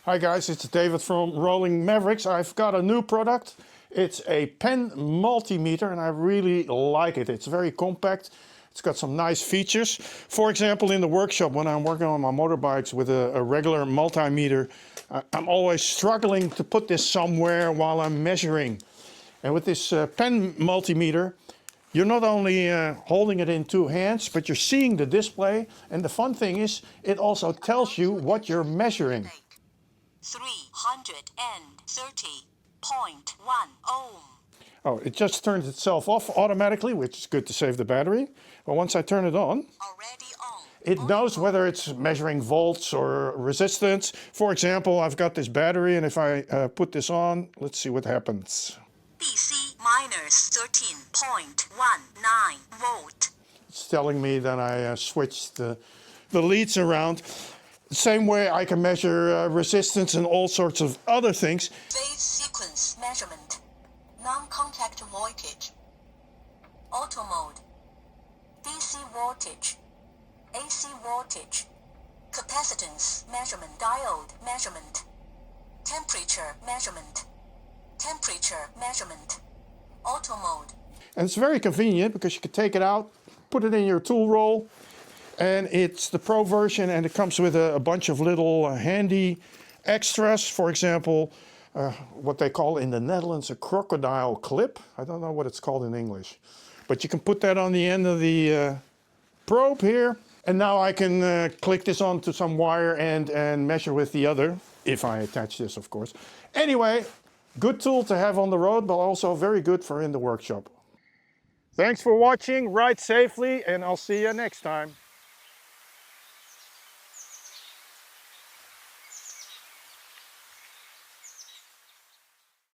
Hi guys, it's David from Rolling Mavericks. I've got a new product. It's a pen multimeter and I really like it. It's very compact. It's got some nice features. For example, in the workshop when I'm working on my motorbikes with a regular multimeter, I'm always struggling to put this somewhere while I'm measuring. And with this pen multimeter, you're not only holding it in two hands, but you're seeing the display. And the fun thing is, it also tells you what you're measuring. 330.1 ohm. Oh, it just turns itself off automatically, which is good to save the battery. But once I turn it on, it knows whether it's measuring volts or resistance. For example, I've got this battery, and if I put this on, let's see what happens. DC minus 13.19 volt. It's telling me that I switched the leads around. The same way I can measure resistance and all sorts of other things. Phase sequence measurement. Non-contact voltage. Auto mode. DC voltage. AC voltage. Capacitance measurement. Diode measurement. Temperature measurement. Temperature measurement. Auto mode. And it's very convenient because you can take it out, put it in your tool roll, and it's the Pro version, and it comes with a bunch of little handy extras. For example, what they call in the Netherlands a crocodile clip. I don't know what it's called in English, but you can put that on the end of the probe here. And now I can click this onto some wire and measure with the other, if I attach this, of course. Anyway, good tool to have on the road, but also very good for in the workshop. Thanks for watching, ride safely, and I'll see you next time.